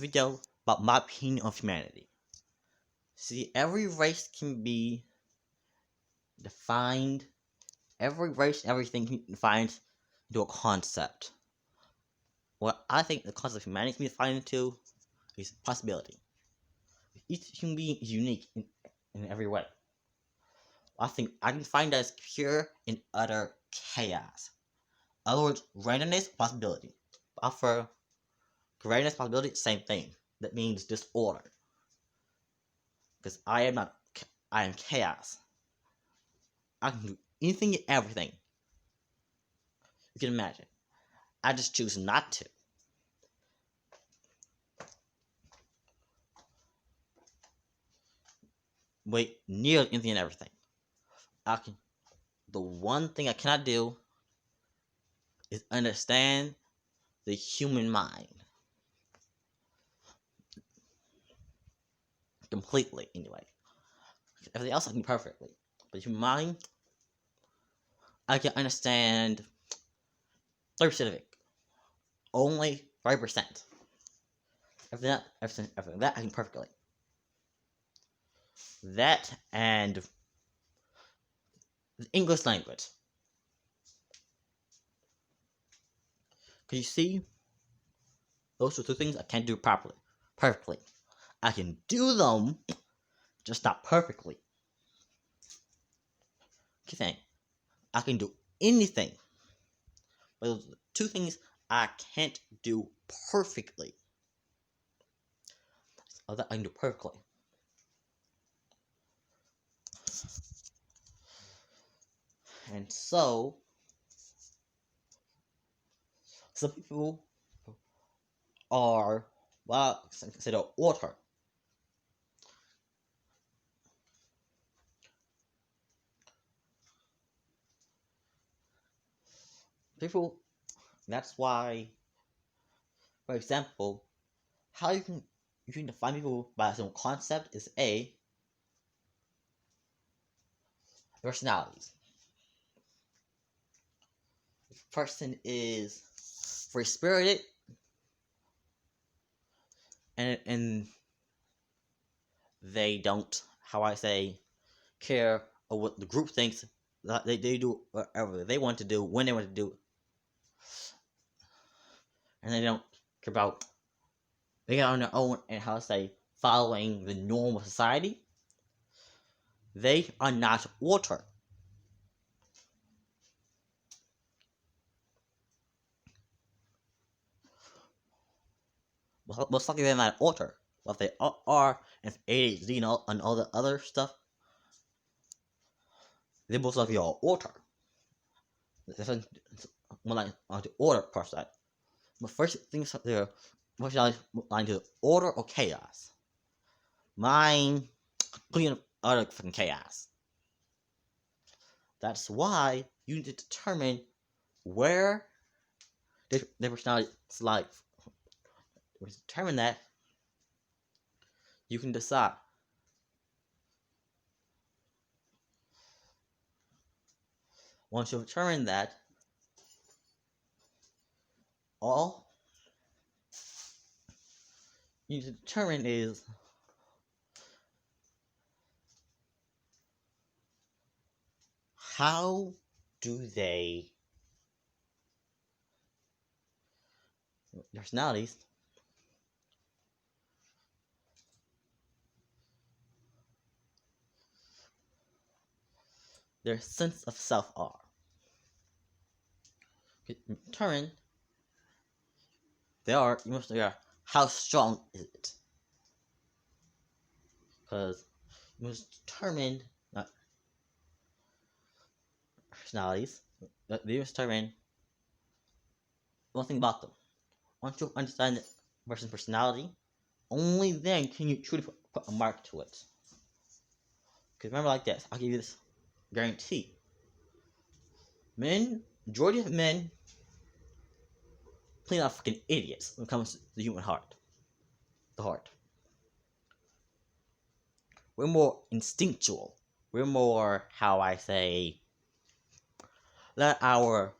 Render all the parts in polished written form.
video about my opinion of humanity. See, every race can be defined, every race, everything can be defined into a concept. What I think the concept of humanity can be defined into is possibility. Each human being is unique in every way. I think I can find that as pure and utter chaos. In other words, randomness, possibility. But for randomness, possibility, same thing. That means disorder. Because I am not, I am chaos. I can do anything and everything you can imagine. I just choose not to. Wait, near anything and everything. I can. The one thing I cannot do is understand the human mind completely. Anyway, everything else I can do perfectly, but human mind, I can understand 30% of it. Only 30%. Everything that I can perfectly. That and the English language. Can you see? Those are two things I can't do properly, perfectly. I can do them, just not perfectly. Keep saying, I can do anything, but those are the two things I can't do perfectly. So that I can do perfectly. And so, some people are, well, consider water. People, that's why, for example, how you can define people by some concept is A, personalities. If a person is free spirited and they don't, how I say, care of what the group thinks, they do whatever they want to do when they want to do it, and they don't care about they are on their own and how to say following the norm of society. They are not water. Most likely they're not water. But if they are, and ADHD and all the other stuff, they most likely are water. That's more like on the order part side. But first things there, what should I line to order or chaos? Mine, clean utter fucking chaos. That's why you need to determine where their personality lies. To determine that, you can decide. Once you've determined that, all you need to determine is how do they personalities their sense of self are. Determine they are you must figure out how strong is it. Because you must determine not personalities, but you must determine one thing about them. Once you understand the person's personality, only then can you truly put a mark to it. Because remember like this, I'll give you this guarantee. Majority of men, plain out fucking idiots when it comes to the human heart. The heart. We're more instinctual. We're more, how I say, let our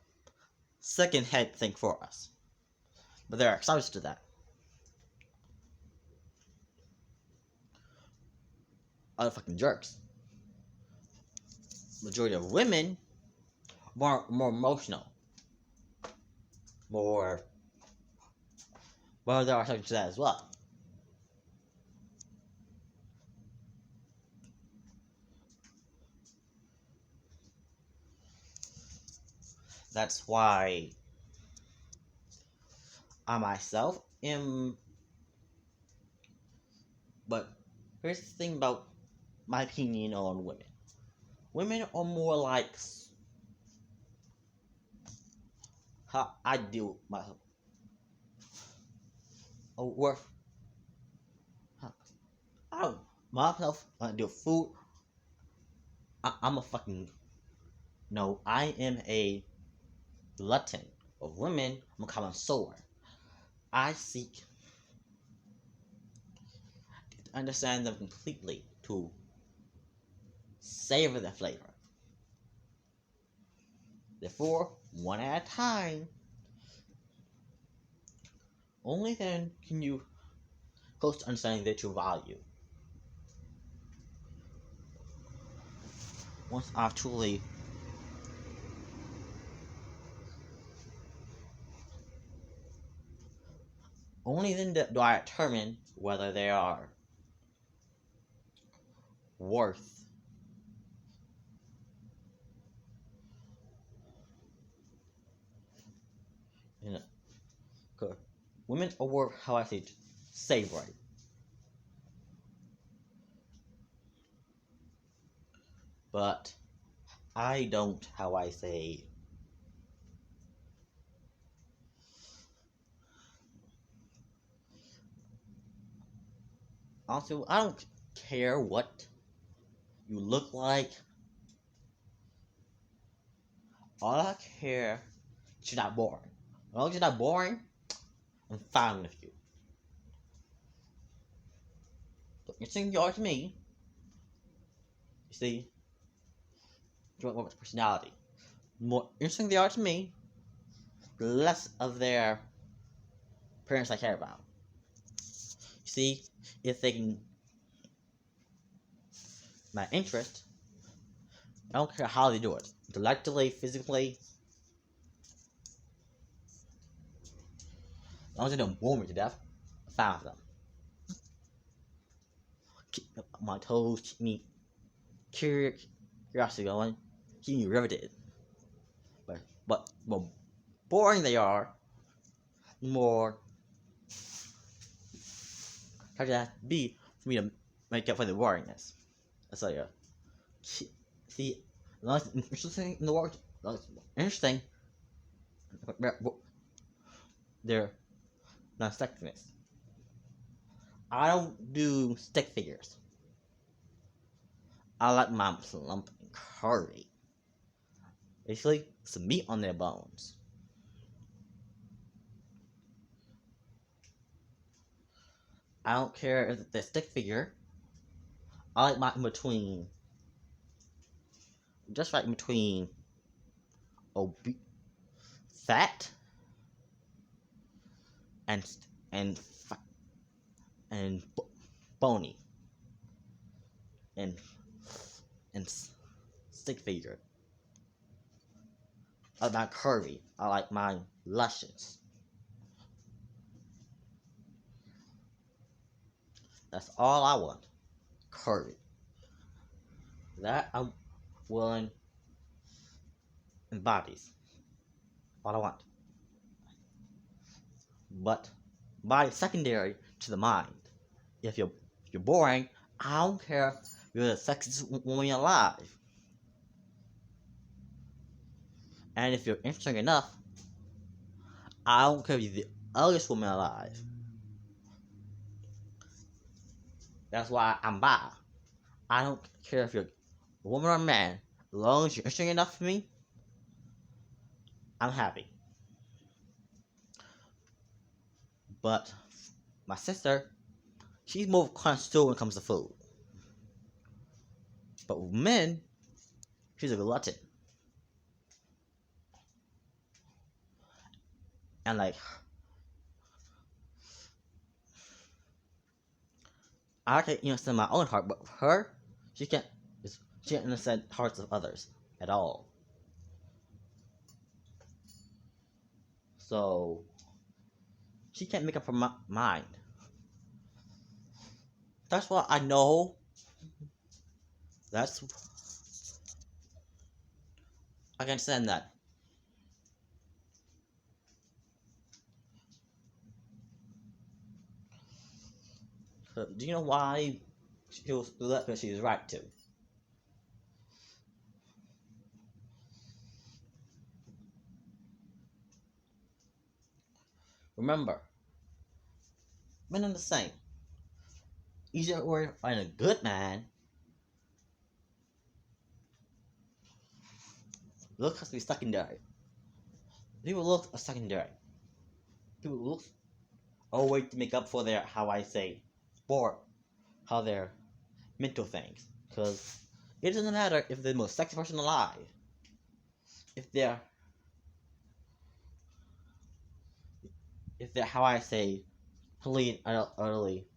second head think for us. But there are exceptions to that. other fucking jerks. Majority of women more emotional, more. Well, there are subjects to that as well. That's why I myself am. But here's the thing about my opinion on women. Women are more like how I deal with myself. Worth. I don't myself. I deal with food. I'm a fucking no. I am a glutton of women. I'm a connoisseur. I seek to understand them completely to savor the flavor. Therefore, one at a time, only then can you close to understanding their true value. Once I've truly only then do I determine whether they are worth you know, 'cause women are worth how I say right. But I don't how I say also I don't care what you look like. All I care is you're not boring. As long as you're not boring, I'm fine with you. But you're saying you are to me, you see, you want more personality. The more interesting they are to me, the less of their appearance I care about. You see, if they can my interest, I don't care how they do it. Intellectually, physically, as long as they don't bore me to death, I'm fine with them. Keep my toes, keep me curiosity going, keep me riveted. But more boring they are, more how to have to be for me to make up for the boringness. That's like a see, the most interesting in the world, the most interesting, they're not stickness. I don't do stick figures. I like my plump and curvy. Basically, some meat on their bones. I don't care if it's a stick figure. I like my in between, just right in between, obe- fat and and and bony and and stick figure. I like mine curvy. I like mine luscious. That's all I want. Curvy. That I'm willing embodies all I want. But body secondary to the mind. If you're boring, I don't care if you're the sexiest woman alive. And if you're interesting enough, I don't care if you're the ugliest woman alive. That's why I'm bi. I don't care if you're a woman or a man. As long as you're interesting enough for me, I'm happy. But my sister, she's more connoisseur when it comes to food. But with men, she's a glutton. And like, I can send my own heart, but her, She can't. She can't understand hearts of others at all. So she can't make up her mind. That's what I know. That's I can understand that. Do you know why she was do that? Because she was right to. Remember, men are the same. Easier to find a good man. Look has to be secondary. People look are secondary. People look are a way to make up for their how I say sport, how their mental things. Because it doesn't matter if they're the most sexy person alive. If they're how I say clean utterly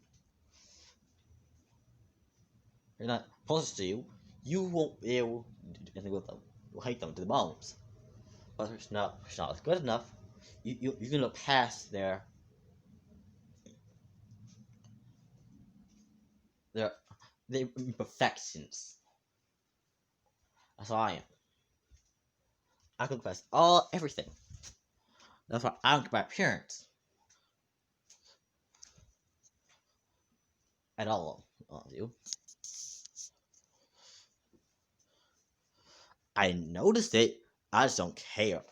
they're not close to you, you won't be able to do anything with them. You'll hate them to the bones. But it's not good enough. You're gonna pass their their imperfections. That's how I am. I can confess everything. That's why I don't care about appearance at all. You. I noticed it. I just don't care.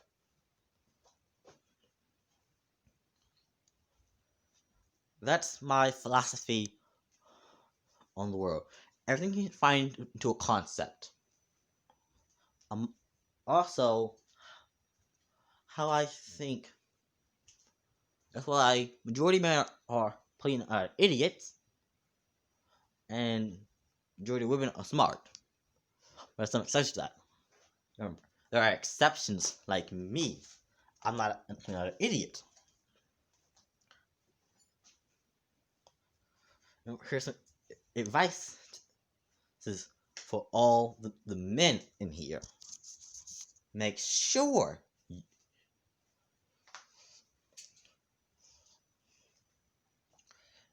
That's my philosophy on the world. Everything you can find into a concept. Also, how I think. That's why majority men are plain idiots, and majority of women are smart. But there's some exceptions to that. Remember, there are exceptions like me. I'm not an idiot. Here's some advice for all the men in here. Make sure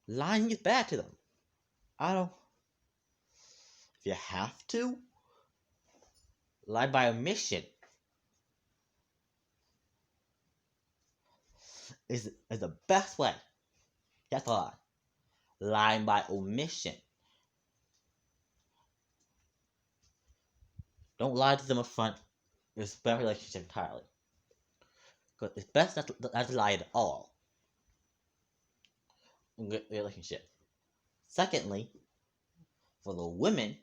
lying is bad to them. I don't. If you have to, lie by omission is the best way. That's a lie. Lying by omission. Don't lie to them up front. It's a better relationship entirely. Because it's best not to lie at all in a relationship. Secondly, for the women,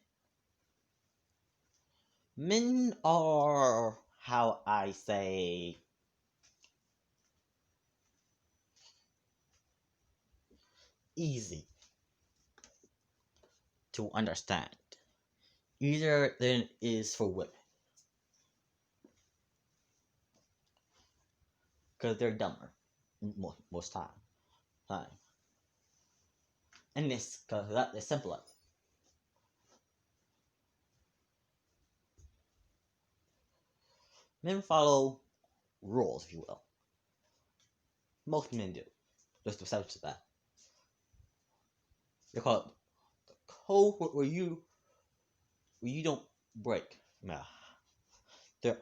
men are how I say easy to understand. Easier than it is for women. Because they're dumber most time. And this because that is simpler. Men follow rules, if you will. Most men do. Just the exception to that. They call it the code where you don't break. Nah. They're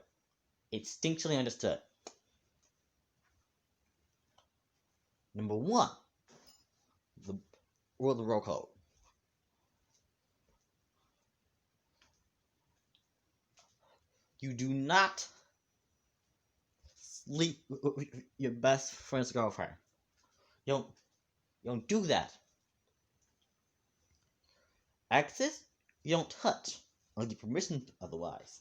instinctually understood. Number one, the rule of the roll code. You do not sleep with your best friend's girlfriend. You don't do that. Exes, you don't touch or give permission otherwise.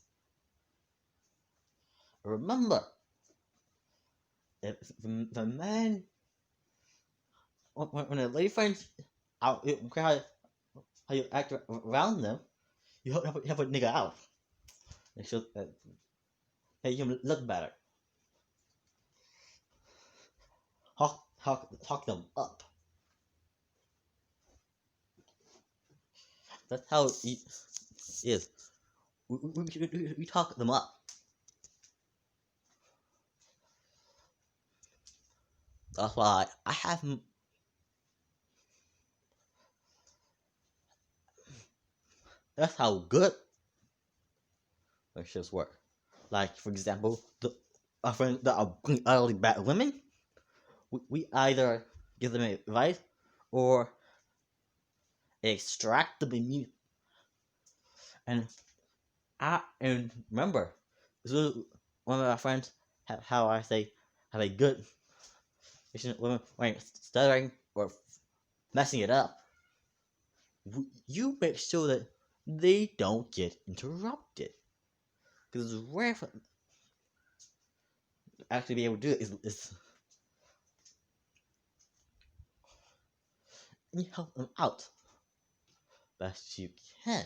Remember, if the man, when a lady finds out, you don't care how you act around them, you have a nigga out. Make sure that make him look better. Talk them up. That's how is we talk them up. That's why I have. That's how good relationships work. Like for example, the our friends that are utterly bad women, we either give them advice or extract them immediately. And and remember, this is one of our friends have how I say have a good women when stuttering or messing it up. You make sure that they don't get interrupted because it's rare for them to actually be able to do it. Is you help them out best you can,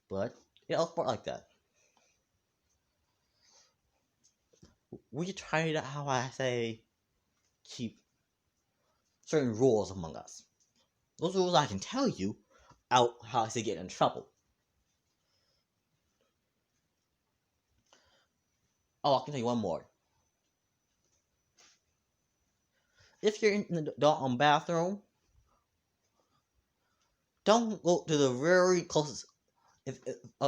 but it all work like that. We try to how I say keep certain rules among us. Those rules I can tell you out how I say get in trouble. Oh, I can tell you one more. If you're in the bathroom, don't go to the very closest. If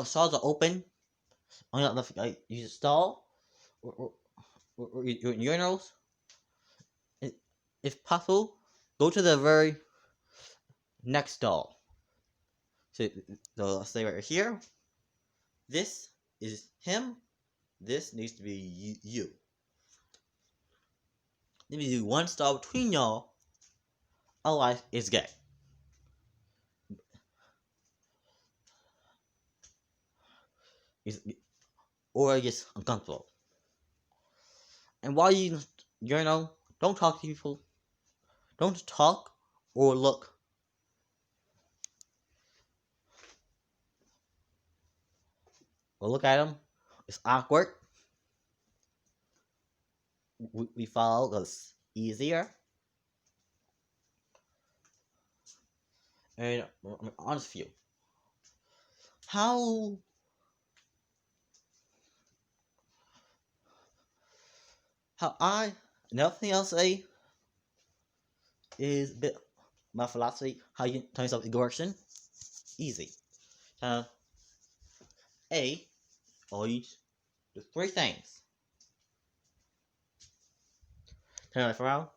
stalls are open, on your left, like use a stall or your urinals. If possible, go to the very next stall. So let's say right here, this is him. This needs to be you. Let me do one stall between y'all. Otherwise, it's gay. It's, or it gets uncomfortable. And while you urinal, don't talk to people. Don't talk or look. Or look at them. It's awkward. We follow because easier. And I'm honest with you. How I nothing else say is a bit my philosophy. How you tell yourself aggression? Easy. Uh, A, always do three things. Turn life around.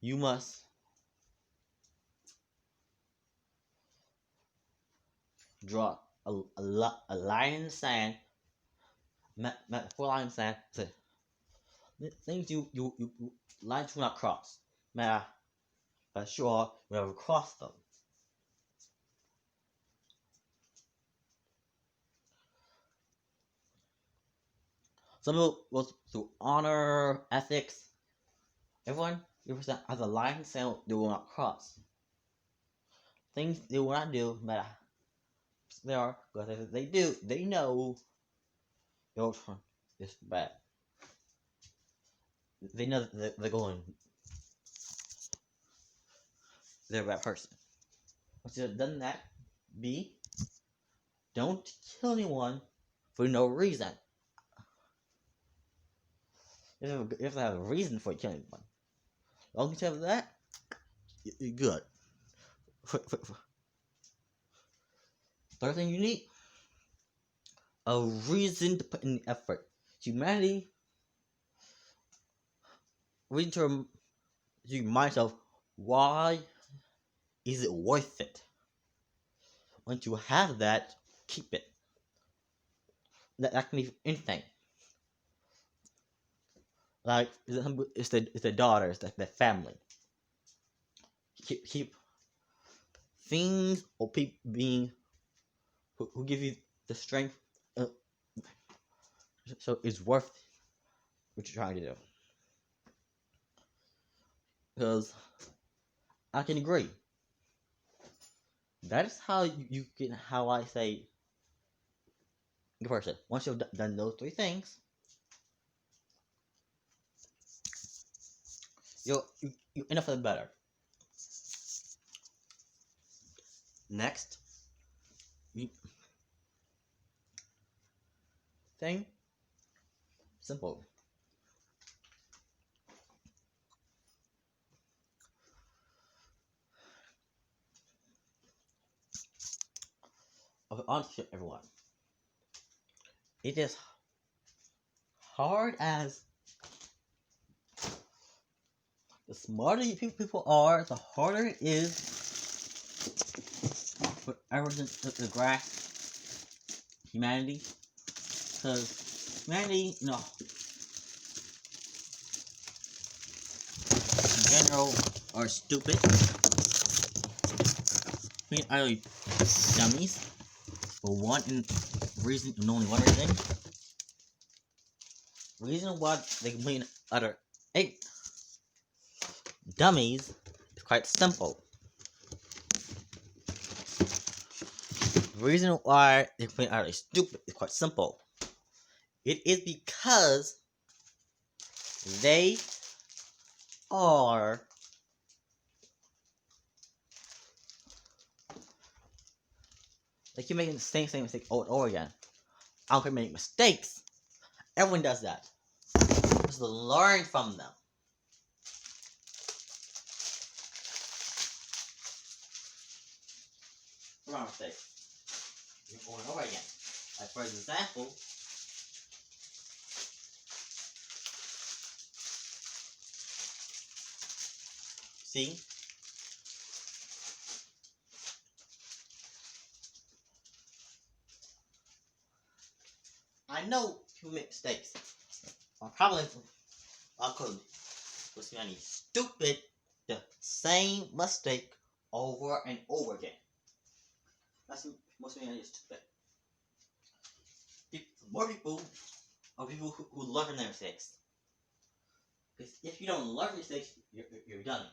You must draw a line in the sand. Four line in the sand. So, things you lines will not cross. Matter but sure you never cross them. Some people go through honor, ethics. Everyone has a line in the sand they will not cross. Things they will not do, but they are, because if they do, they know your is bad. They know that they're going, they're a bad person. Once you've done that, B, don't kill anyone for no reason. You have to have a reason for killing anyone. As long as you have that, you're good. Third thing you need, a reason to put in the effort. Humanity, reason to remind yourself, why is it worth it? Once you have that, keep it. That can be anything. Like it's the daughters, the family. Keep things or people being who give you the strength, so it's worth what you're trying to do. Because I can agree. That is how you can, how I say, the person. Once you've done those three things, you end up feeling better. Next, you thing simple. Of honestly, everyone, it is hard as the smarter people are, the harder it is for everyone to grasp humanity. Because humanity, in general, are stupid. I mean, are dummies for one reason and only one reason. Reason why they complain other eight dummies is quite simple. The reason why they complain other stupid is quite simple. It is because they are they keep making the same mistake over and over again. I don't care make mistakes. Everyone does that. Just learn from them. Wrong mistake. Over and over again. Like for example, see, I know people make mistakes. Probably I could was any stupid the same mistake over and over again. That's most of is stupid. More people are people who learn from their mistakes. Because if you don't learn from mistakes, you're done.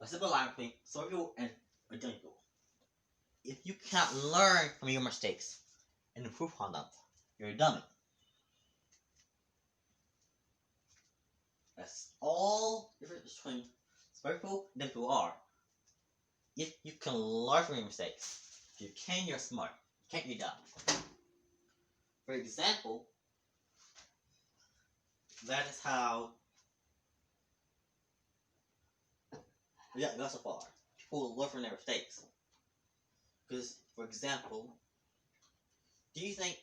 A simple line between some people and a dummy people. If you cannot learn from your mistakes and improve on them, you're a dummy. That's all the difference between smart people and dumb people are. If you can learn from your mistakes, if you can, you're smart. You can't, you're dumb. For example, that is how we got so far. People learn from their mistakes. Because, for example, do you think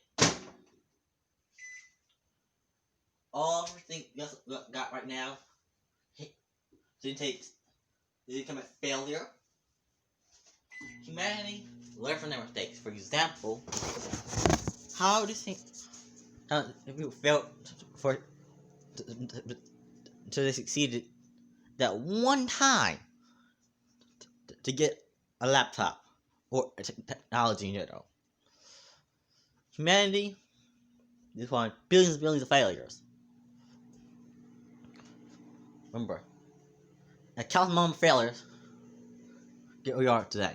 everything we got right now did it come at failure? Humanity learn from their mistakes. For example, how do you think people failed until they succeeded that one time to get a laptop or technology in general? Humanity is on billions and billions of failures. Remember, a countless amount of failures get where we are today.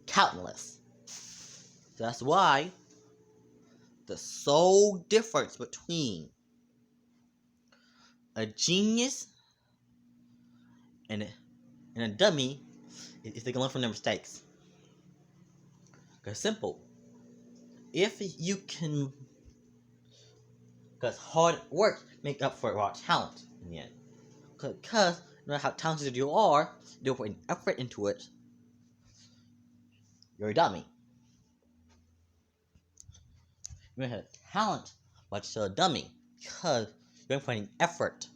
Countless. So that's why the sole difference between a genius and a dummy is they can learn from their mistakes. Because simple. If you can, because hard work make up for raw talent in the end. Because no matter how talented you are, you put an effort into it, you're a dummy. You may have talent, but you're still a dummy because you're putting effort.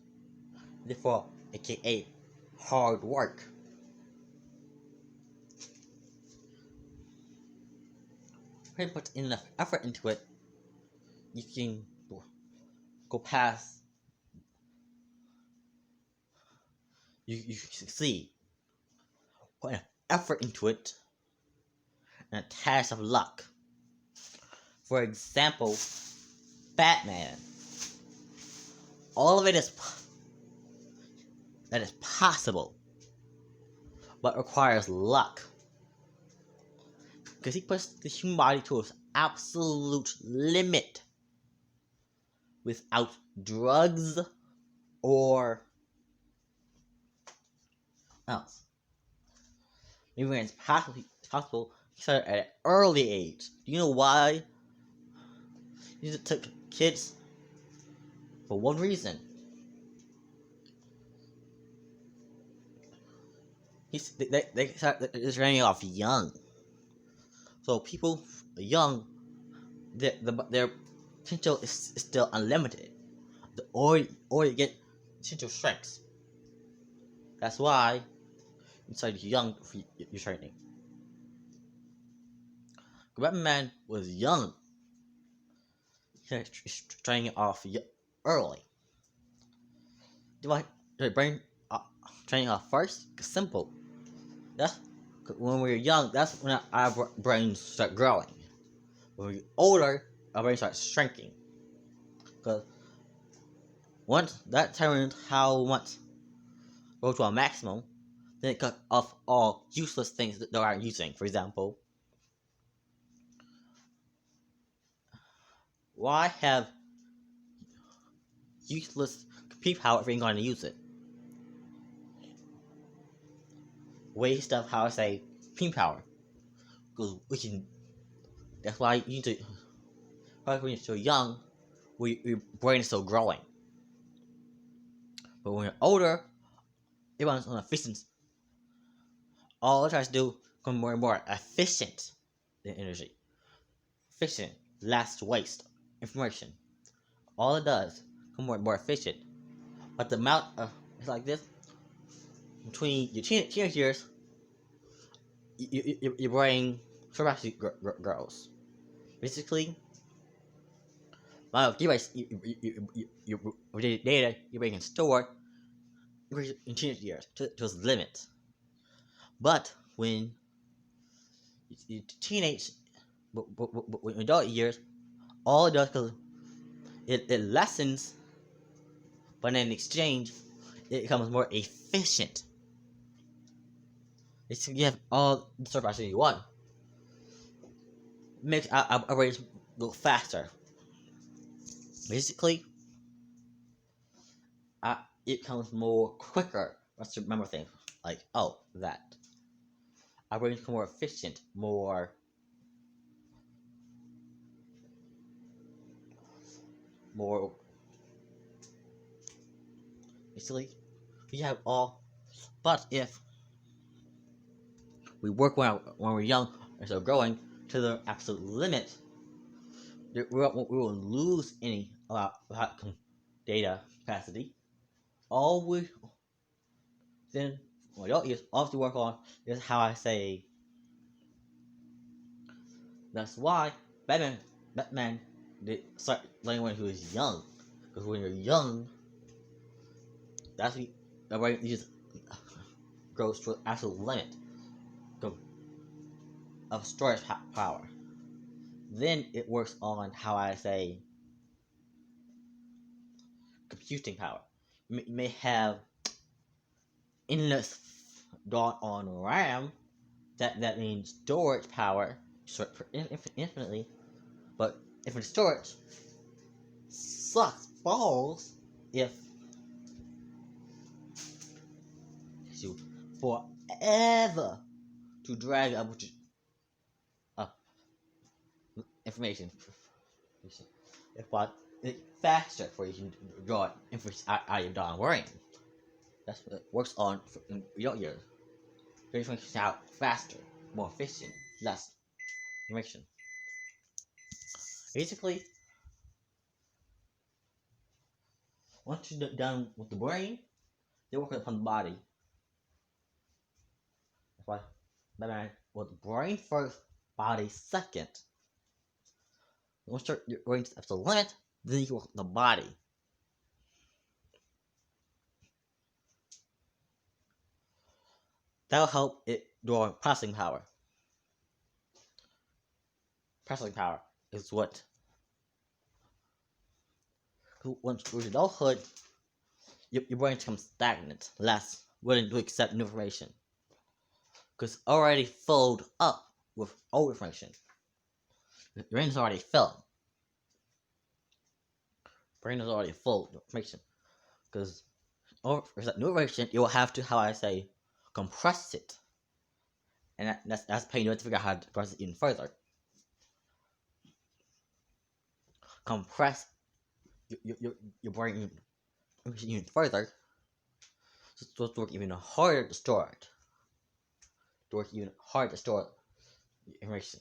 Therefore, aka hard work. When you put enough effort into it, you can go past. You succeed. Put enough effort into it, and a task of luck. For example, Batman. All of it is that is possible, but requires luck. Because he puts the human body to its absolute limit without drugs or else. Maybe when it's possible to start at an early age. Do you know why? You just took kids for one reason. They start training off young. So people young, their potential is still unlimited. The or you get potential strengths. That's why you start young for your training. Batman was young. He started training off early. Do I brain training off first? Simple. That's when we're young. That's when our brains start growing. When we're older, our brain starts shrinking. Because once that determines how much go to a maximum, then it cuts off all useless things that they aren't using. For example, why have useless compute power if we ain't going to use it? Waste of how I say compute power. Because we can. That's why you need to. When you're still young, your brain is still growing. But when you're older, it runs on efficiency. All it tries to do become more and more efficient than energy. Efficient, less waste information. All it does become more and more efficient. But the amount of it's like this between your teenage years, your brain dramatically grows. Basically, amount of device your data your brain can store in teenage years to its limit. But when you teenage, when adult years, all it does because it lessens, but in exchange, it becomes more efficient. It's you have all the stuff you want. Makes our brains go faster. Basically, it becomes more quicker. Let's remember things like that. Our brains become more efficient, more. Basically, we have all. But if we work when we're young and still growing to the absolute limit, we will lose any data capacity. All we then adult years all to work on is how I say. That's why Batman did start learning when he was young, because when you're young, that's when the brain just grows to an absolute limit of storage power. Then it works on how I say computing power. You may have endless dot on RAM. That means storage power, for infinitely. But infinite storage sucks balls if you forever to drag up information. If it's faster for you to draw information out of your darn brain. That's what it works on in your years. Get information out faster, more efficient, less information. Basically, once you're done with the brain, they work upon the body. That's why Batman was brain first, body second. Once your brain is up to the limit, then you can work on the body. That'll help it draw processing power. Processing power is what once you reach adulthood, your brain becomes stagnant, less willing to accept new information. Because it's already filled up with old information. Your brain is already filled. Brain is already full of information. Because for that new information, you will have to, how I say, compress it, and that's pain. You have to figure out how to compress it even further. Compress your brain even further, so to work even harder to store it. To work even harder to store information.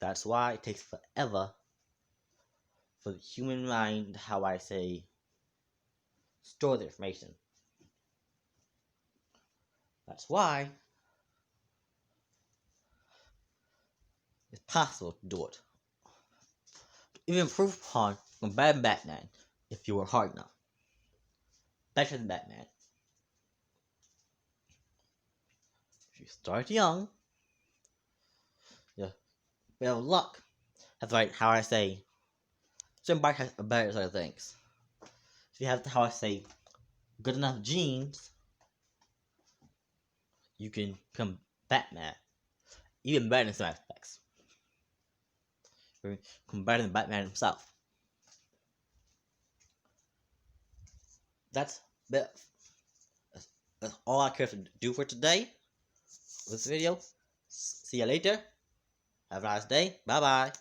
That's why it takes forever for the human mind, how I say, store the information. That's why it's possible to do it. To even improve upon from bad Batman if you were hard enough. Better than Batman. If you start young, yeah, bit of luck. That's right, how I say, somebody has better sort of things. If you have, how I say, good enough genes, you can become Batman. Even better in some aspects. Become better than Batman himself. That's all I care to do for today. This video. See you later. Have a nice day. Bye bye.